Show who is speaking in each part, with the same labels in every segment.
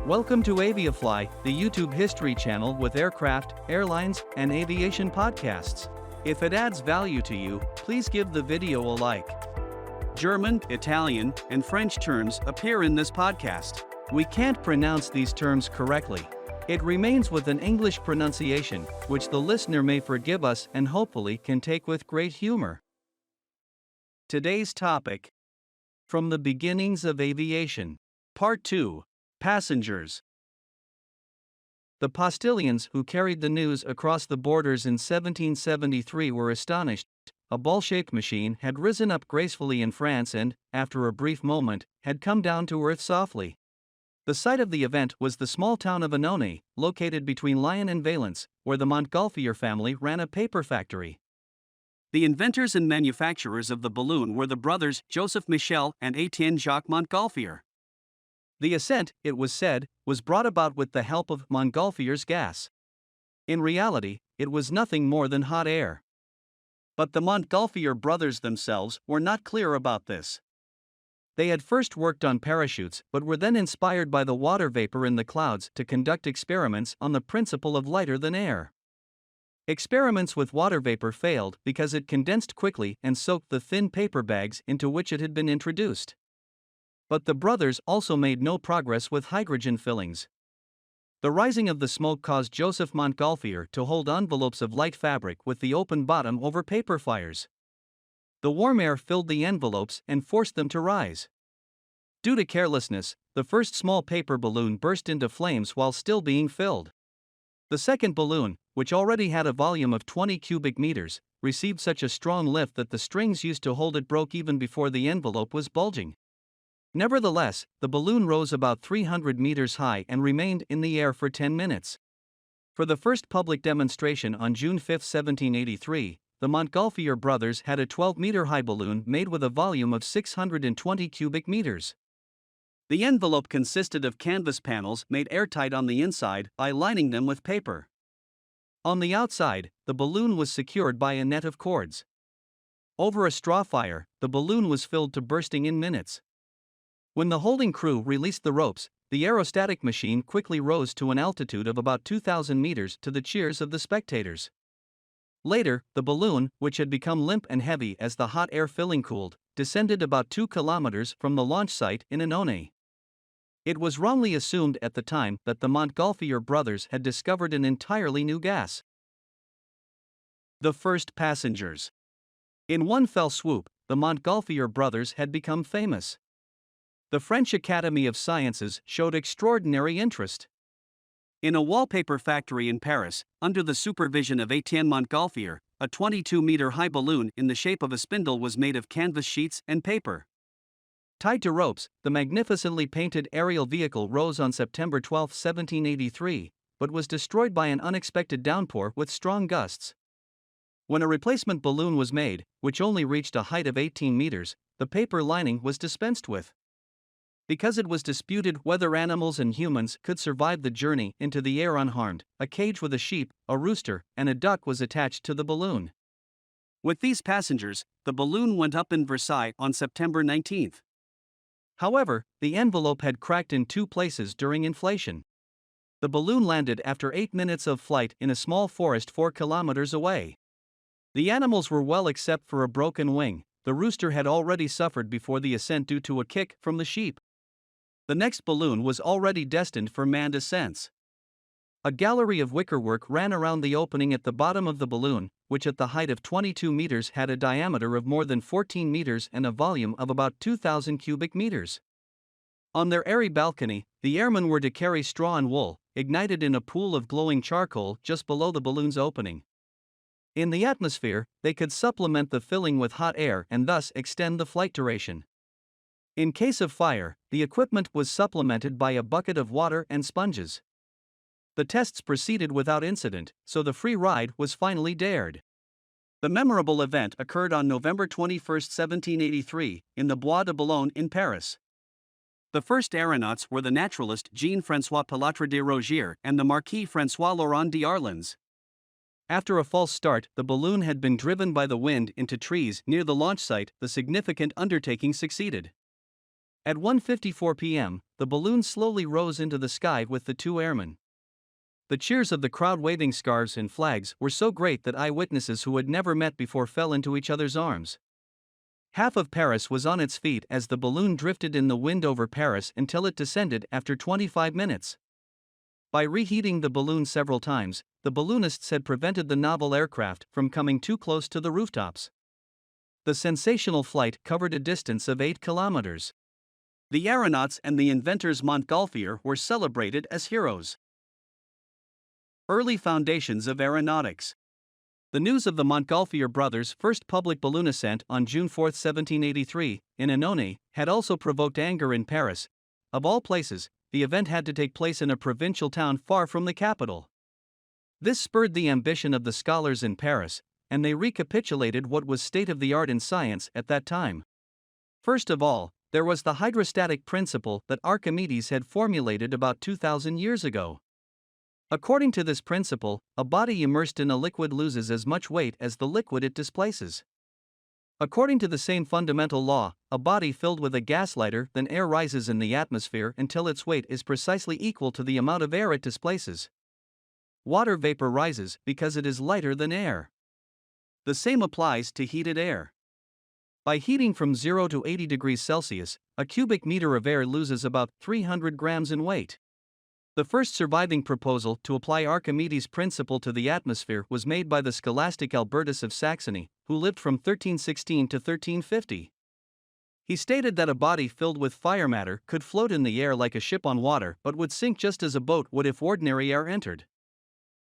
Speaker 1: Welcome to Aviafly, the YouTube history channel with aircraft, airlines, and aviation podcasts. If it adds value to you, please give the video a like. German, Italian, and French terms appear in this podcast. We can't pronounce these terms correctly. It remains with an English pronunciation, which the listener may forgive us and hopefully can take with great humor. Today's topic: From the Beginnings of Aviation. Part 2. Passengers. The postillions who carried the news across the borders in 1773 were astonished. A ball-shaped machine had risen up gracefully in France and, after a brief moment, had come down to earth softly. The site of the event was the small town of Aeronaut, located between Lyon and Valence, where the Montgolfier family ran a paper factory. The inventors and manufacturers of the balloon were the brothers Joseph Michel and Étienne Jacques Montgolfier. The ascent, it was said, was brought about with the help of Montgolfier's gas. In reality, it was nothing more than hot air. But the Montgolfier brothers themselves were not clear about this. They had first worked on parachutes but were then inspired by the water vapor in the clouds to conduct experiments on the principle of lighter than air. Experiments with water vapor failed because it condensed quickly and soaked the thin paper bags into which it had been introduced. But the brothers also made no progress with hydrogen fillings. The rising of the smoke caused Joseph Montgolfier to hold envelopes of light fabric with the open bottom over paper fires. The warm air filled the envelopes and forced them to rise. Due to carelessness, the first small paper balloon burst into flames while still being filled. The second balloon, which already had a volume of 20 cubic meters, received such a strong lift that the strings used to hold it broke even before the envelope was bulging. Nevertheless, the balloon rose about 300 meters high and remained in the air for 10 minutes. For the first public demonstration on June 5, 1783, the Montgolfier brothers had a 12-meter-high balloon made with a volume of 620 cubic meters. The envelope consisted of canvas panels made airtight on the inside by lining them with paper. On the outside, the balloon was secured by a net of cords. Over a straw fire, the balloon was filled to bursting in minutes. When the holding crew released the ropes, the aerostatic machine quickly rose to an altitude of about 2,000 meters to the cheers of the spectators. Later, the balloon, which had become limp and heavy as the hot air filling cooled, descended about 2 kilometers from the launch site in Aeronaut. It was wrongly assumed at the time that the Montgolfier brothers had discovered an entirely new gas. The first passengers. In one fell swoop, the Montgolfier brothers had become famous. The French Academy of Sciences showed extraordinary interest. In a wallpaper factory in Paris, under the supervision of Étienne Montgolfier, a 22-meter-high balloon in the shape of a spindle was made of canvas sheets and paper. Tied to ropes, the magnificently painted aerial vehicle rose on September 12, 1783, but was destroyed by an unexpected downpour with strong gusts. When a replacement balloon was made, which only reached a height of 18 meters, the paper lining was dispensed with. Because it was disputed whether animals and humans could survive the journey into the air unharmed, a cage with a sheep, a rooster, and a duck was attached to the balloon. With these passengers, the balloon went up in Versailles on September 19. However, the envelope had cracked in 2 places during inflation. The balloon landed after 8 minutes of flight in a small forest 4 kilometers away. The animals were well except for a broken wing. The rooster had already suffered before the ascent due to a kick from the sheep. The next balloon was already destined for manned ascents. A gallery of wickerwork ran around the opening at the bottom of the balloon, which at the height of 22 meters had a diameter of more than 14 meters and a volume of about 2,000 cubic meters. On their airy balcony, the airmen were to carry straw and wool, ignited in a pool of glowing charcoal just below the balloon's opening. In the atmosphere, they could supplement the filling with hot air and thus extend the flight duration. In case of fire, the equipment was supplemented by a bucket of water and sponges. The tests proceeded without incident, so the free ride was finally dared. The memorable event occurred on November 21, 1783, in the Bois de Boulogne in Paris. The first aeronauts were the naturalist Jean-François Pilâtre de Rozier and the Marquis François Laurent d'Arlanz. After a false start, the balloon had been driven by the wind into trees near the launch site. The significant undertaking succeeded. At 1:54 p.m., the balloon slowly rose into the sky with the two airmen. The cheers of the crowd waving scarves and flags were so great that eyewitnesses who had never met before fell into each other's arms. Half of Paris was on its feet as the balloon drifted in the wind over Paris until it descended after 25 minutes. By reheating the balloon several times, the balloonists had prevented the novel aircraft from coming too close to the rooftops. The sensational flight covered a distance of 8 kilometers. The aeronauts and the inventors Montgolfier were celebrated as heroes. Early foundations of aeronautics. The news of the Montgolfier brothers' first public balloon ascent on June 4, 1783, in Annonay, had also provoked anger in Paris. Of all places, the event had to take place in a provincial town far from the capital. This spurred the ambition of the scholars in Paris, and they recapitulated what was state-of-the-art in science at that time. First of all, there was the hydrostatic principle that Archimedes had formulated about 2,000 years ago. According to this principle, a body immersed in a liquid loses as much weight as the liquid it displaces. According to the same fundamental law, a body filled with a gas lighter than air rises in the atmosphere until its weight is precisely equal to the amount of air it displaces. Water vapor rises because it is lighter than air. The same applies to heated air. By heating from 0 to 80 degrees Celsius, a cubic meter of air loses about 300 grams in weight. The first surviving proposal to apply Archimedes' principle to the atmosphere was made by the scholastic Albertus of Saxony, who lived from 1316 to 1350. He stated that a body filled with fire matter could float in the air like a ship on water but would sink just as a boat would if ordinary air entered.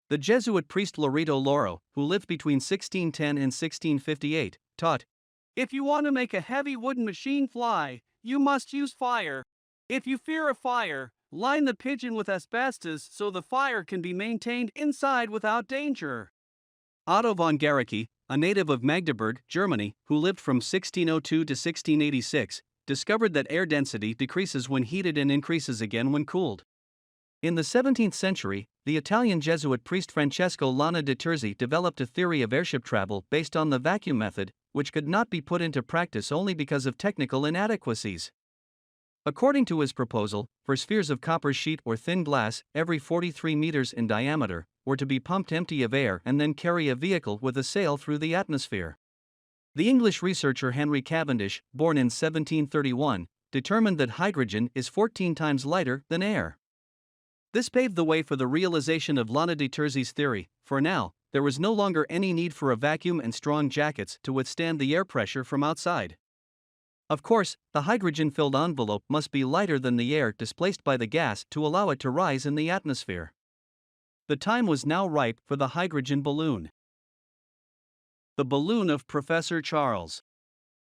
Speaker 1: The Jesuit priest Loreto Loro, who lived between 1610 and 1658, taught, "If you want to make a heavy wooden machine fly, you must use fire. If you fear a fire, line the pigeon with asbestos so the fire can be maintained inside without danger." Otto von Guericke, a native of Magdeburg, Germany, who lived from 1602 to 1686, discovered that air density decreases when heated and increases again when cooled. In the 17th century, the Italian Jesuit priest Francesco Lana de Terzi developed a theory of airship travel based on the vacuum method, which could not be put into practice only because of technical inadequacies. According to his proposal, for spheres of copper sheet or thin glass, every 43 meters in diameter, were to be pumped empty of air and then carry a vehicle with a sail through the atmosphere. The English researcher Henry Cavendish, born in 1731, determined that hydrogen is 14 times lighter than air. This paved the way for the realization of Lana de Terzi's theory, for now, there was no longer any need for a vacuum and strong jackets to withstand the air pressure from outside. Of course, the hydrogen-filled envelope must be lighter than the air displaced by the gas to allow it to rise in the atmosphere. The time was now ripe for the hydrogen balloon. The balloon of Professor Charles.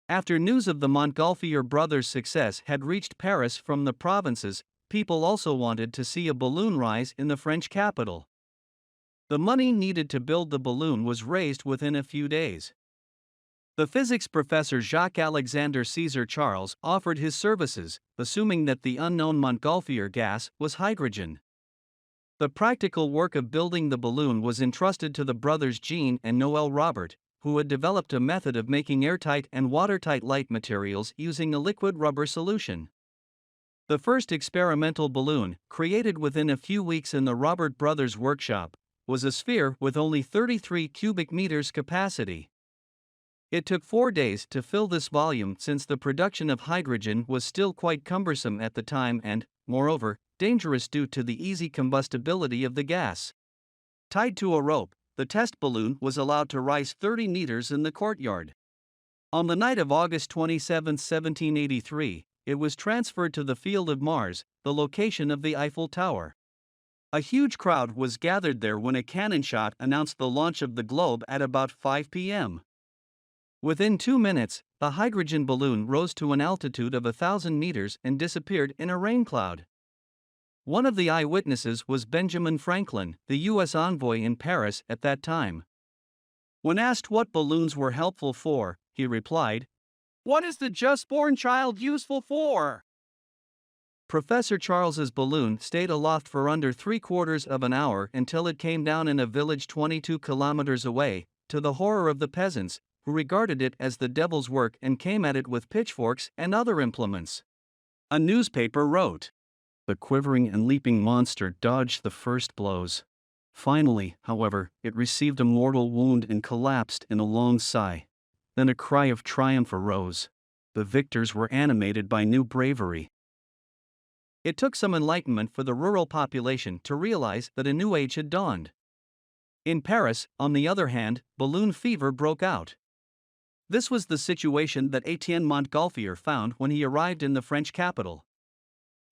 Speaker 1: After news of the Montgolfier brothers' success had reached Paris from the provinces, people also wanted to see a balloon rise in the French capital. The money needed to build the balloon was raised within a few days. The physics professor Jacques-Alexandre César Charles offered his services, assuming that the unknown Montgolfier gas was hydrogen. The practical work of building the balloon was entrusted to the brothers Jean and Noël Robert, who had developed a method of making airtight and watertight light materials using a liquid rubber solution. The first experimental balloon, created within a few weeks in the Robert brothers' workshop, was a sphere with only 33 cubic meters capacity. It took 4 days to fill this volume since the production of hydrogen was still quite cumbersome at the time and, moreover, dangerous due to the easy combustibility of the gas. Tied to a rope, the test balloon was allowed to rise 30 meters in the courtyard. On the night of August 27, 1783, it was transferred to the Field of Mars, the location of the Eiffel Tower. A huge crowd was gathered there when a cannon shot announced the launch of the globe at about 5 p.m. Within 2 minutes, the hydrogen balloon rose to an altitude of 1,000 meters and disappeared in a rain cloud. One of the eyewitnesses was Benjamin Franklin, the U.S. envoy in Paris at that time. When asked what balloons were helpful for, he replied, "What is the just-born child useful for?" Professor Charles's balloon stayed aloft for under 3/4 of an hour until it came down in a village 22 kilometers away, to the horror of the peasants, who regarded it as the devil's work and came at it with pitchforks and other implements. A newspaper wrote. The quivering and leaping monster dodged the first blows. Finally, however, it received a mortal wound and collapsed in a long sigh. Then a cry of triumph arose. The victors were animated by new bravery. It took some enlightenment for the rural population to realize that a new age had dawned. In Paris, on the other hand, balloon fever broke out. This was the situation that Etienne Montgolfier found when he arrived in the French capital.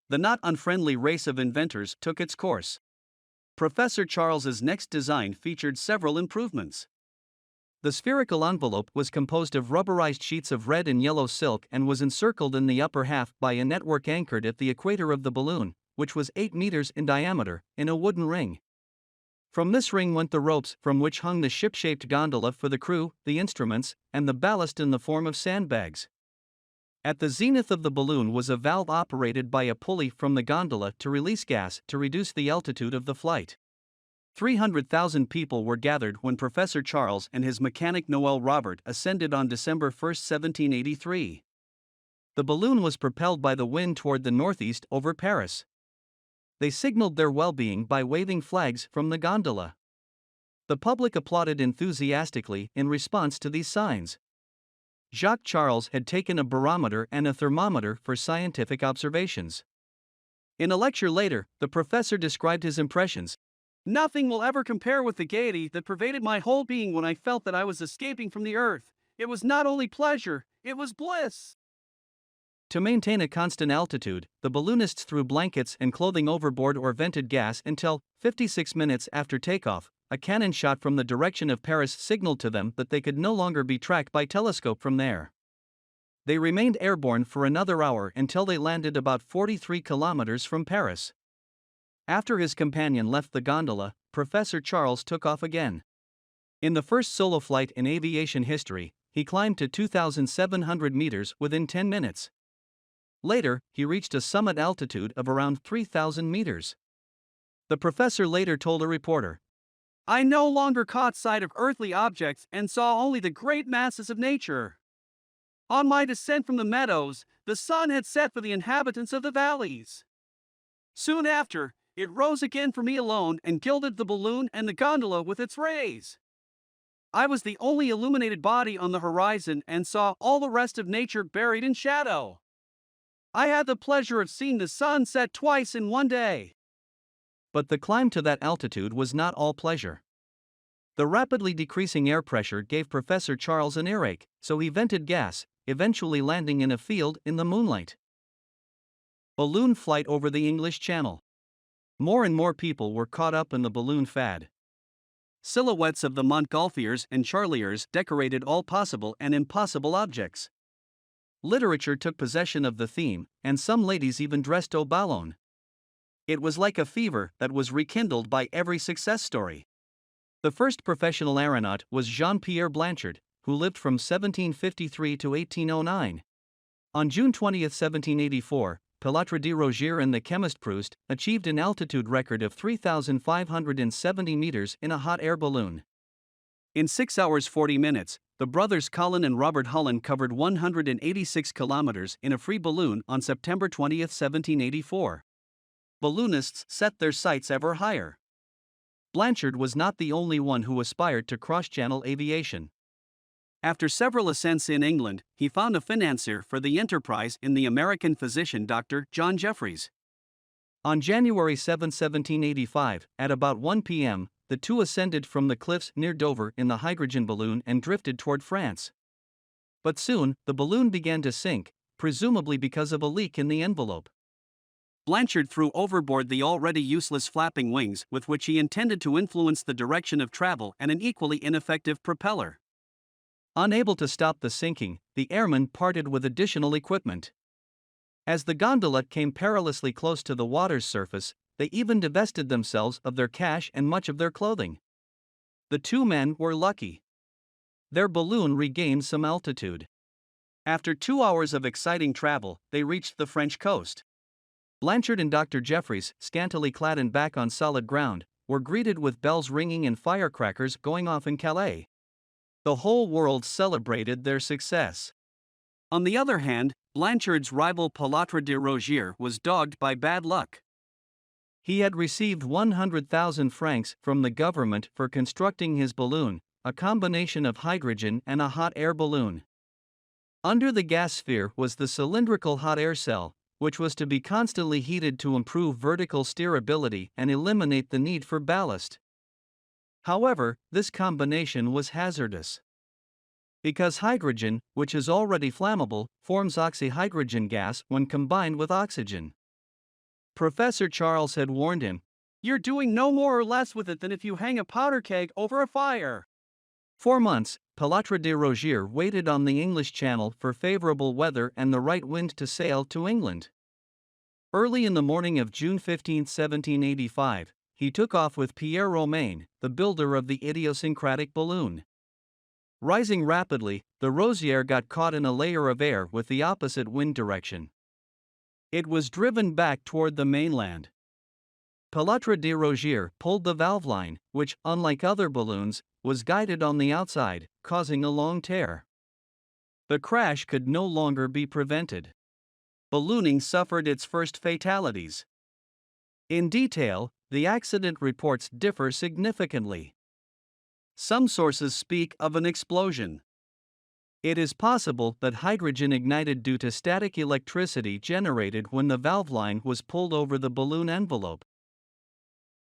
Speaker 1: The not unfriendly race of inventors took its course. Professor Charles's next design featured several improvements. The spherical envelope was composed of rubberized sheets of red and yellow silk and was encircled in the upper half by a network anchored at the equator of the balloon, which was 8 meters in diameter, in a wooden ring. From this ring went the ropes from which hung the ship-shaped gondola for the crew, the instruments, and the ballast in the form of sandbags. At the zenith of the balloon was a valve operated by a pulley from the gondola to release gas to reduce the altitude of the flight. 300,000 people were gathered when Professor Charles and his mechanic Noel Robert ascended on December 1, 1783. The balloon was propelled by the wind toward the northeast over Paris. They signaled their well-being by waving flags from the gondola. The public applauded enthusiastically in response to these signs. Jacques Charles had taken a barometer and a thermometer for scientific observations. In a lecture later, the professor described his impressions. Nothing will ever compare with the gaiety that pervaded my whole being when I felt that I was escaping from the earth. It was not only pleasure, it was bliss. To maintain a constant altitude, the balloonists threw blankets and clothing overboard or vented gas until, 56 minutes after takeoff, a cannon shot from the direction of Paris signaled to them that they could no longer be tracked by telescope from there. They remained airborne for another hour until they landed about 43 kilometers from Paris. After his companion left the gondola, Professor Charles took off again. In the first solo flight in aviation history, he climbed to 2,700 meters within 10 minutes. Later, he reached a summit altitude of around 3,000 meters. The professor later told a reporter, "I no longer caught sight of earthly objects and saw only the great masses of nature. On my descent from the meadows, the sun had set for the inhabitants of the valleys. Soon after, it rose again for me alone and gilded the balloon and the gondola with its rays. I was the only illuminated body on the horizon and saw all the rest of nature buried in shadow. I had the pleasure of seeing the sun set twice in one day." But the climb to that altitude was not all pleasure. The rapidly decreasing air pressure gave Professor Charles an earache, so he vented gas, eventually landing in a field in the moonlight. Balloon flight over the English Channel. More and more people were caught up in the balloon fad. Silhouettes of the Montgolfiers and Charliers decorated all possible and impossible objects. Literature took possession of the theme, and some ladies even dressed au ballon. It was like a fever that was rekindled by every success story. The first professional aeronaut was Jean-Pierre Blanchard, who lived from 1753 to 1809. On June 20, 1784, Pilâtre de Rozier and the chemist Proust achieved an altitude record of 3,570 meters in a hot air balloon. In 6 hours 40 minutes, the brothers Colin and Robert Holland covered 186 kilometers in a free balloon on September 20, 1784. Balloonists set their sights ever higher. Blanchard was not the only one who aspired to cross-channel aviation. After several ascents in England, he found a financier for the enterprise in the American physician Dr. John Jeffries. On January 7, 1785, at about 1 p.m., the two ascended from the cliffs near Dover in the hydrogen balloon and drifted toward France. But soon, the balloon began to sink, presumably because of a leak in the envelope. Blanchard threw overboard the already useless flapping wings with which he intended to influence the direction of travel and an equally ineffective propeller. Unable to stop the sinking, the airmen parted with additional equipment. As the gondola came perilously close to the water's surface, they even divested themselves of their cash and much of their clothing. The two men were lucky. Their balloon regained some altitude. After 2 hours of exciting travel, they reached the French coast. Blanchard and Dr. Jeffries, scantily clad and back on solid ground, were greeted with bells ringing and firecrackers going off in Calais. The whole world celebrated their success. On the other hand, Blanchard's rival Pilâtre de Rozier was dogged by bad luck. He had received 100,000 francs from the government for constructing his balloon, a combination of hydrogen and a hot air balloon. Under the gas sphere was the cylindrical hot air cell, which was to be constantly heated to improve vertical steerability and eliminate the need for ballast. However, this combination was hazardous. Because hydrogen, which is already flammable, forms oxyhydrogen gas when combined with oxygen. Professor Charles had warned him, "You're doing no more or less with it than if you hang a powder keg over a fire." 4 months, Pilâtre de Rozier waited on the English Channel for favorable weather and the right wind to sail to England. Early in the morning of June 15, 1785, he took off with Pierre Romain, the builder of the idiosyncratic balloon. Rising rapidly, the Rozier got caught in a layer of air with the opposite wind direction. It was driven back toward the mainland. Pilâtre de Rozier pulled the valve line, which, unlike other balloons, was guided on the outside, causing a long tear. The crash could no longer be prevented. Ballooning suffered its first fatalities. In detail, the accident reports differ significantly. Some sources speak of an explosion. It is possible that hydrogen ignited due to static electricity generated when the valve line was pulled over the balloon envelope.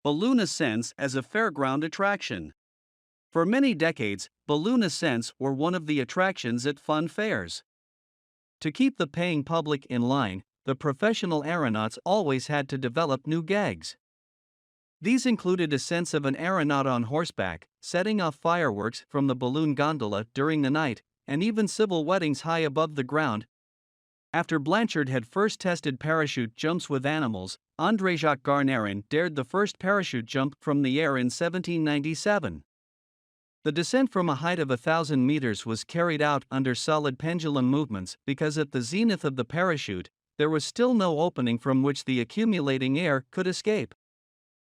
Speaker 1: Balloon ascents as a fairground attraction. For many decades, balloon ascents were one of the attractions at fun fairs. To keep the paying public in line, the professional aeronauts always had to develop new gags. These included ascents of an aeronaut on horseback, setting off fireworks from the balloon gondola during the night, and even civil weddings high above the ground. After Blanchard had first tested parachute jumps with animals, André-Jacques Garnerin dared the first parachute jump from the air in 1797. The descent from a height of 1,000 meters was carried out under solid pendulum movements because at the zenith of the parachute, there was still no opening from which the accumulating air could escape.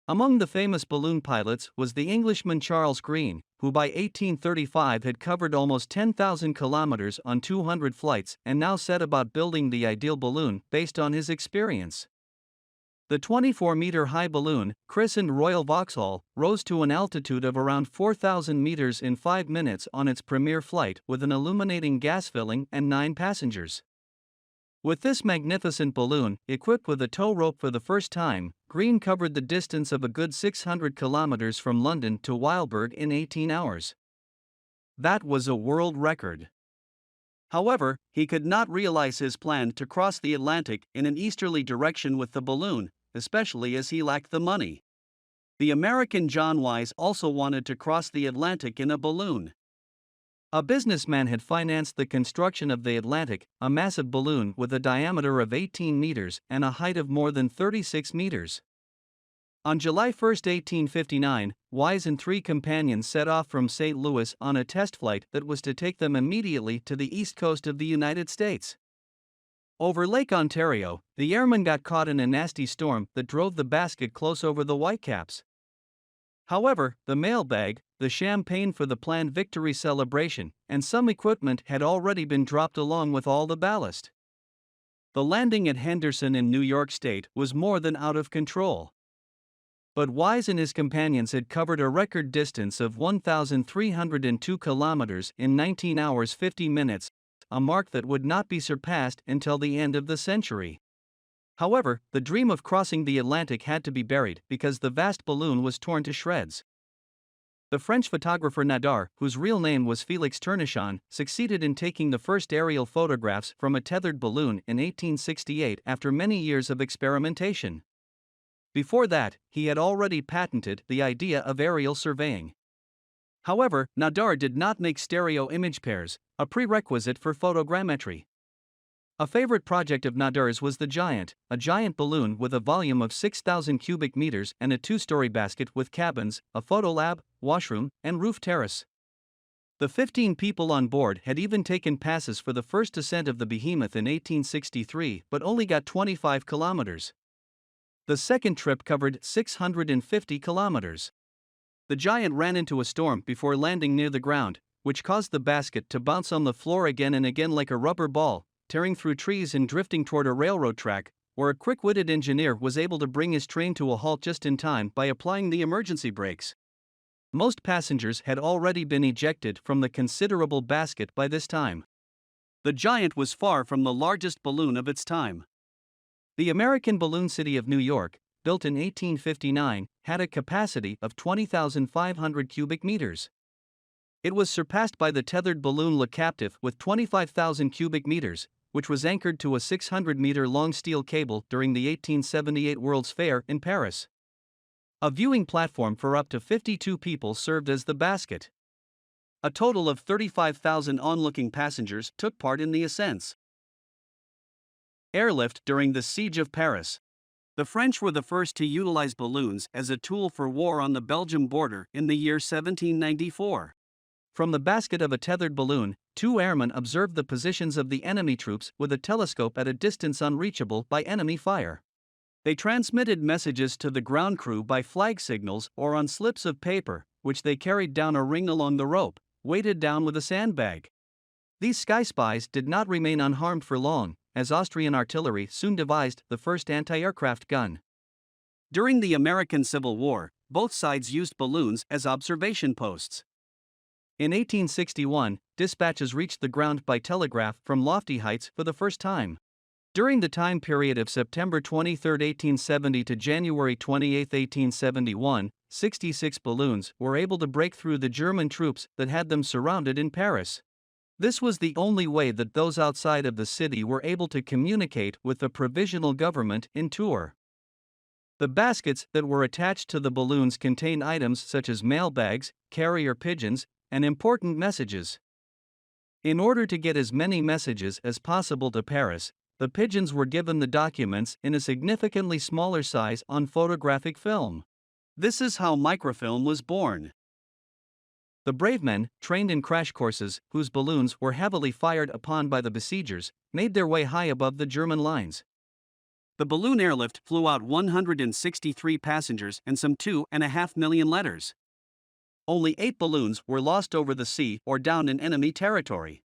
Speaker 1: Among the famous balloon pilots was the Englishman Charles Green, who by 1835 had covered almost 10,000 kilometers on 200 flights and now set about building the ideal balloon based on his experience. The 24-meter-high balloon, christened Royal Vauxhall, rose to an altitude of around 4,000 meters in 5 minutes on its premiere flight with an illuminating gas filling and 9 passengers. With this magnificent balloon, equipped with a tow rope for the first time, Green covered the distance of a good 600 kilometers from London to Weilburg in 18 hours. That was a world record. However, he could not realize his plan to cross the Atlantic in an easterly direction with the balloon, especially as he lacked the money. The American John Wise also wanted to cross the Atlantic in a balloon. A businessman had financed the construction of the Atlantic, a massive balloon with a diameter of 18 meters and a height of more than 36 meters. On July 1, 1859, Wise and 3 companions set off from St. Louis on a test flight that was to take them immediately to the east coast of the United States. Over Lake Ontario, the airmen got caught in a nasty storm that drove the basket close over the Whitecaps. However, the mailbag, the champagne for the planned victory celebration, and some equipment had already been dropped along with all the ballast. The landing at Henderson in New York State was more than out of control. But Wise and his companions had covered a record distance of 1,302 kilometers in 19 hours 50 minutes, a mark that would not be surpassed until the end of the century. However, the dream of crossing the Atlantic had to be buried because the vast balloon was torn to shreds. The French photographer Nadar, whose real name was Félix Tournichon, succeeded in taking the first aerial photographs from a tethered balloon in 1868 after many years of experimentation. Before that, he had already patented the idea of aerial surveying. However, Nadar did not make stereo image pairs, a prerequisite for photogrammetry. A favorite project of Nadar's was the Giant, a giant balloon with a volume of 6,000 cubic meters and a 2-story basket with cabins, a photo lab, washroom, and roof terrace. The 15 people on board had even taken passes for the first ascent of the behemoth in 1863 but only got 25 kilometers. The second trip covered 650 kilometers. The Giant ran into a storm before landing near the ground, which caused the basket to bounce on the floor again and again like a rubber ball, tearing through trees and drifting toward a railroad track, where a quick-witted engineer was able to bring his train to a halt just in time by applying the emergency brakes. Most passengers had already been ejected from the considerable basket by this time. The giant was far from the largest balloon of its time. The American balloon city of New York, built in 1859, had a capacity of 20,500 cubic meters. It was surpassed by the tethered balloon Le Captif with 25,000 cubic meters, which was anchored to a 600-meter-long steel cable during the 1878 World's Fair in Paris. A viewing platform for up to 52 people served as the basket. A total of 35,000 onlooking passengers took part in the ascents. Airlift during the Siege of Paris. The French were the first to utilize balloons as a tool for war on the Belgian border in the year 1794. From the basket of a tethered balloon, 2 airmen observed the positions of the enemy troops with a telescope at a distance unreachable by enemy fire. They transmitted messages to the ground crew by flag signals or on slips of paper, which they carried down a ring along the rope, weighted down with a sandbag. These sky spies did not remain unharmed for long, as Austrian artillery soon devised the first anti-aircraft gun. During the American Civil War, both sides used balloons as observation posts. In 1861, dispatches reached the ground by telegraph from lofty heights for the first time. During the time period of September 23, 1870 to January 28, 1871, 66 balloons were able to break through the German troops that had them surrounded in Paris. This was the only way that those outside of the city were able to communicate with the provisional government in Tours. The baskets that were attached to the balloons contained items such as mailbags, carrier pigeons, and important messages. In order to get as many messages as possible to Paris, the pigeons were given the documents in a significantly smaller size on photographic film. This is how microfilm was born. The brave men, trained in crash courses, whose balloons were heavily fired upon by the besiegers, made their way high above the German lines. The balloon airlift flew out 163 passengers and some 2.5 million letters. Only 8 balloons were lost over the sea or down in enemy territory.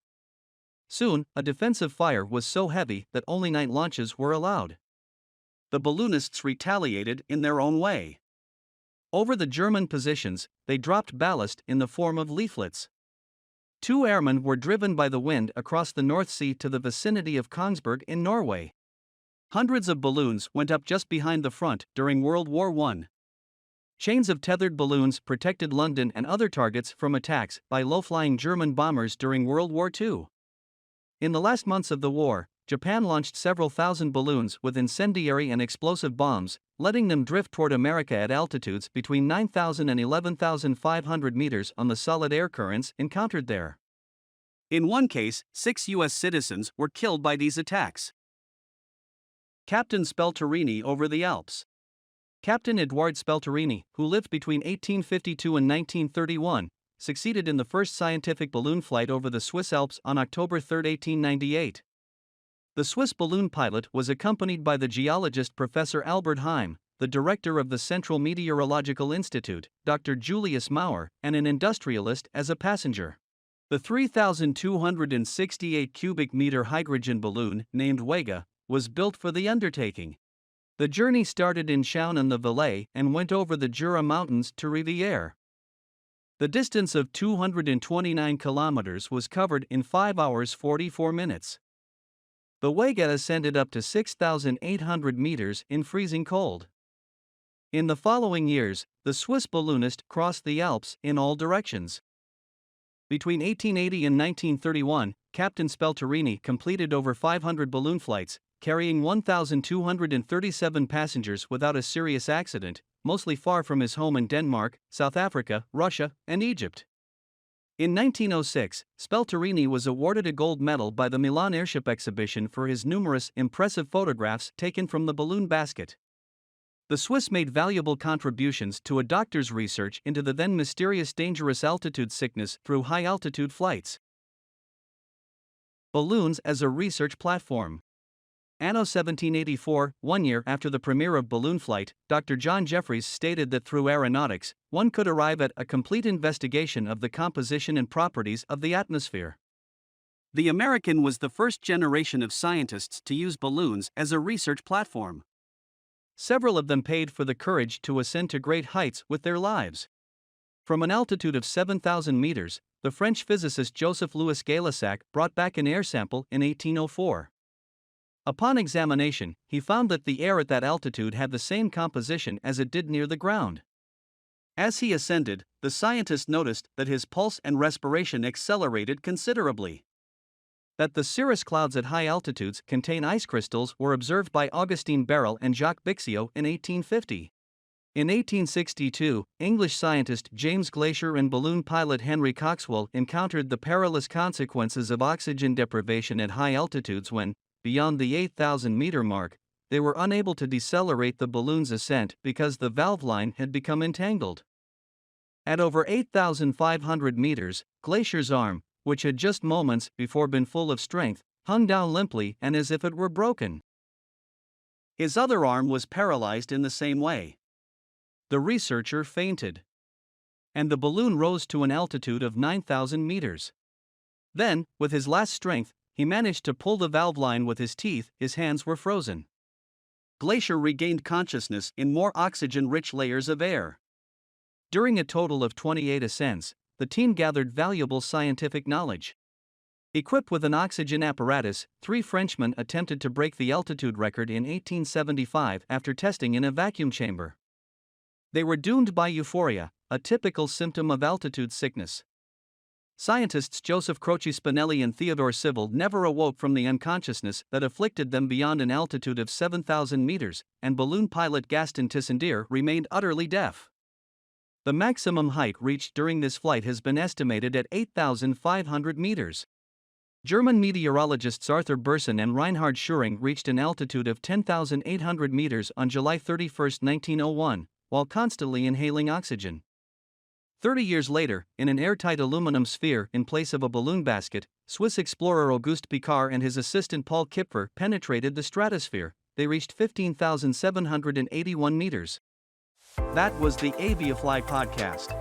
Speaker 1: Soon, a defensive fire was so heavy that only night launches were allowed. The balloonists retaliated in their own way. Over the German positions, they dropped ballast in the form of leaflets. 2 airmen were driven by the wind across the North Sea to the vicinity of Kongsberg in Norway. Hundreds of balloons went up just behind the front during World War I. Chains of tethered balloons protected London and other targets from attacks by low-flying German bombers during World War II. In the last months of the war, Japan launched several thousand balloons with incendiary and explosive bombs, letting them drift toward America at altitudes between 9,000 and 11,500 meters on the solid air currents encountered there. In one case, 6 U.S. citizens were killed by these attacks. Captain Spelterini over the Alps. Captain Edouard Spelterini, who lived between 1852 and 1931, succeeded in the first scientific balloon flight over the Swiss Alps on October 3, 1898. The Swiss balloon pilot was accompanied by the geologist Professor Albert Heim, the director of the Central Meteorological Institute, Dr. Julius Maurer, and an industrialist as a passenger. The 3,268 cubic meter hydrogen balloon, named Vega, was built for the undertaking. The journey started in Chaon-en-the-Valais and went over the Jura Mountains to Rivière. The distance of 229 kilometers was covered in 5 hours 44 minutes. The Vega ascended up to 6,800 meters in freezing cold. In the following years, the Swiss balloonist crossed the Alps in all directions. Between 1880 and 1931, Captain Spelterini completed over 500 balloon flights, carrying 1,237 passengers without a serious accident, mostly far from his home in Denmark, South Africa, Russia, and Egypt. In 1906, Spelterini was awarded a gold medal by the Milan Airship Exhibition for his numerous impressive photographs taken from the balloon basket. The Swiss made valuable contributions to a doctor's research into the then mysterious dangerous altitude sickness through high-altitude flights. Balloons as a research platform. Anno 1784, 1 year after the premiere of balloon flight, Dr. John Jeffreys stated that through aeronautics, one could arrive at a complete investigation of the composition and properties of the atmosphere. The American was the first generation of scientists to use balloons as a research platform. Several of them paid for the courage to ascend to great heights with their lives. From an altitude of 7,000 meters, the French physicist Joseph-Louis Gay-Lussac brought back an air sample in 1804. Upon examination, he found that the air at that altitude had the same composition as it did near the ground. As he ascended, the scientist noticed that his pulse and respiration accelerated considerably. That the cirrus clouds at high altitudes contain ice crystals were observed by Augustin Barrel and Jacques Bixio in 1850. In 1862, English scientist James Glaisher and balloon pilot Henry Coxwell encountered the perilous consequences of oxygen deprivation at high altitudes when, beyond the 8,000-meter mark, they were unable to decelerate the balloon's ascent because the valve line had become entangled. At over 8,500 meters, Glaisher's arm, which had just moments before been full of strength, hung down limply and as if it were broken. His other arm was paralyzed in the same way. The researcher fainted. And the balloon rose to an altitude of 9,000 meters. Then, with his last strength, he managed to pull the valve line with his teeth. His hands were frozen. Glaisher regained consciousness in more oxygen-rich layers of air. During a total of 28 ascents, the team gathered valuable scientific knowledge. Equipped with an oxygen apparatus, 3 Frenchmen attempted to break the altitude record in 1875 after testing in a vacuum chamber. They were doomed by euphoria, a typical symptom of altitude sickness. Scientists Joseph Croce Spinelli and Theodore Sivel never awoke from the unconsciousness that afflicted them beyond an altitude of 7,000 meters, and balloon pilot Gaston Tissandier remained utterly deaf. The maximum height reached during this flight has been estimated at 8,500 meters. German meteorologists Arthur Berson and Reinhard Schüring reached an altitude of 10,800 meters on July 31, 1901, while constantly inhaling oxygen. 30 years later, in an airtight aluminum sphere in place of a balloon basket, Swiss explorer Auguste Piccard and his assistant Paul Kipfer penetrated the stratosphere. They reached 15,781 meters. That was the Aviafly podcast.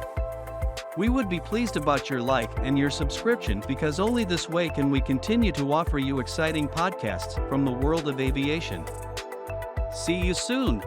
Speaker 1: We would be pleased about your like and your subscription because only this way can we continue to offer you exciting podcasts from the world of aviation. See you soon!